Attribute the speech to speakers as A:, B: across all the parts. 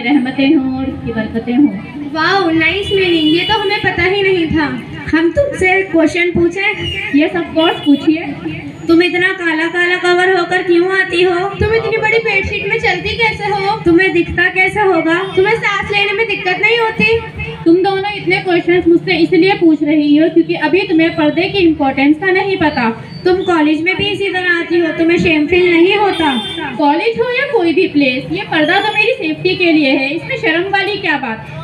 A: रहमतें हों और उसकी बरकतें हों।
B: वाह, नाइस मीनिंग, ये तो हमें पता ही नहीं था।
C: हम तुमसे क्वेश्चन पूछे?
A: ये सब कोर्स पूछिए।
C: तुम इतना काला काला कवर होकर क्यों आती हो?
B: तुम इतनी बड़ी बेडशीट में चलती कैसे हो?
C: तुम्हें दिखता कैसे होगा?
B: तुम्हें सांस लेने में दिक्कत नहीं होती?
A: तुम दोनों इतने क्वेश्चंस मुझसे इसलिए पूछ रही हो क्योंकि अभी तुम्हें पर्दे की इम्पोर्टेंस का नहीं पता।
C: तुम कॉलेज में भी इसी तरह आती हो, तुम्हें शेम फील नहीं होता?
A: कॉलेज हो या कोई भी प्लेस, ये पर्दा तो मेरी सेफ्टी के लिए है, इसमें शर्म वाली क्या बात।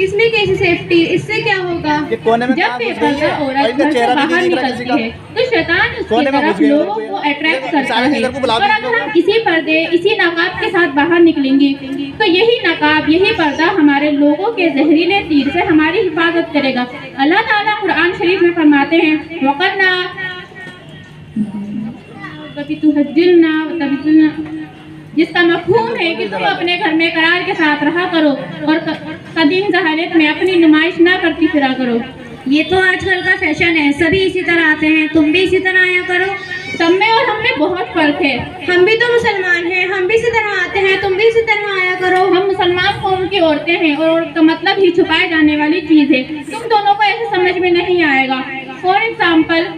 B: इसमें कैसी सेफ्टी? इससे क्या होगा?
A: जब बेपर्दा औरत घर से बाहर निकलती है तो शैतान उसकी तरफ लोगों को अट्रैक्ट करता है। और अगर हम इसी पर्दे, इसी नकाब के साथ बाहर निकलेंगे तो यही नकाब, यही पर्दा हमारे लोगों के जहरीले तीर से हमारी हिफाजत करेगा। अल्लाह ताला कुरान शरीफ में फरमाते हैं, वक़रना जिसका मफ़हूम है कि तुम अपने घर में करार के साथ रहा करो और कदीम जहालत में अपनी नुमाइश ना करती फिरा करो।
C: ये तो आजकल का फैशन है, सभी इसी तरह आते हैं, तुम भी इसी तरह आया करो।
A: सब में और हम में बहुत फर्क है।
B: हम भी तो मुसलमान हैं, हम भी इसी तरह आते हैं, तुम भी इसी तरह आया करो।
A: हम मुसलमान कौम की औरतें हैं और औरत का मतलब ही छुपाए जाने वाली चीज़ है। तुम दोनों को ऐसे समझ में नहीं आएगा। फॉर एग्जाम्पल,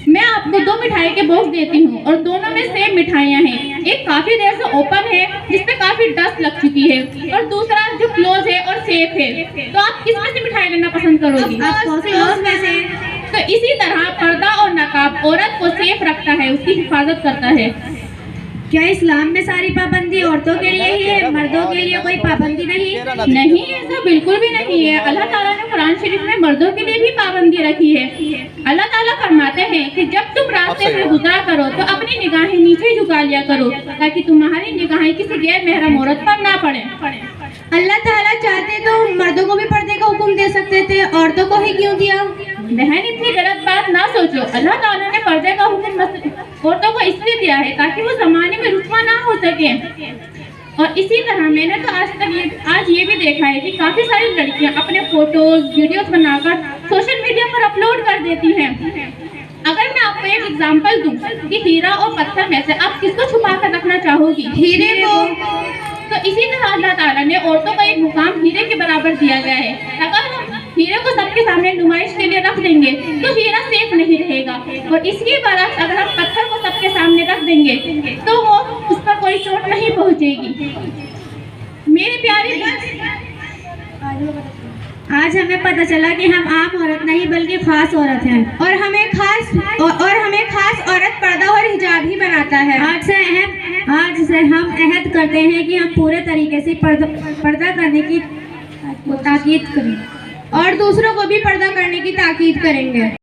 A: मैं आपको 2 मिठाई के बॉक्स देती हूँ और दोनों में सेम मिठाइयाँ हैं। एक काफी देर से ओपन है जिसपे काफी डस्ट लग चुकी है और दूसरा जो क्लोज है और सेफ है। तो आप किस में से मिठाई लेना पसंद करोगी?
B: क्लोज में से।
A: तो इसी तरह पर्दा और नकाब औरत को सेफ रखता है, उसकी हिफाजत करता है।
C: क्या इस्लाम में सारी पाबंदी औरतों के लिए ही है, मर्दों के लिए कोई पाबंदी नहीं?
A: नहीं, ऐसा बिल्कुल भी नहीं है। अल्लाह ताला ने कुरान शरीफ में मर्दों के लिए भी पाबंदी रखी है। अल्लाह ताला फरमाते हैं कि जब तुम रास्ते में गुजरा करो तो अपनी निगाहें नीचे झुका लिया करो ताकि तुम्हारी निगाहें किसी गैर महरम औरत पर ना पड़े।
B: अल्लाह ताला चाहते तो मर्दों को भी पर्दे का हुक्म दे सकते थे, औरतों को ही क्यों दिया?
A: बहन, इतनी गलत बात ना सोचो। अल्लाह ताला ने पर्दे का हुक्म औरतों को इसलिए दिया है ताकि वो जमाने में रुस्वा ना हो सके। और इसी तरह मैंने तो आज ये भी देखा है कि काफी सारी लड़कियां अपने फोटोज, वीडियोस बनाकर सोशल मीडिया पर अपलोड कर देती हैं। अगर मैं आपको एक एग्जांपल दूं कि हीरा और पत्थर में से आप किसको छुपा कर रखना चाहोगी?
B: हीरे को।
A: तो इसी तरह अल्लाह ताला ने औरतों का एक मुकाम हीरे के बराबर दिया गया है। अगर हम हीरे को सबके सामने नुमाइश के लिए रख देंगे तो हीरा सेफ नहीं रहेगा और इसके बरक्स अगर हम पत्थर को सबके सामने रख देंगे तो वो उस पर कोई चोट नहीं पहुंचेगी। मेरी प्यारी,
C: आज हमें पता चला कि हम आम औरत नहीं बल्कि खास औरत हैं
B: और हमें खास औरत पर्दा और हिजाब ही बनाता है।
C: आज से हम अहद करते हैं कि हम पूरे तरीके से पर्दा करने की ताकीद करें
B: और दूसरों को भी पर्दा करने की ताकीद करेंगे।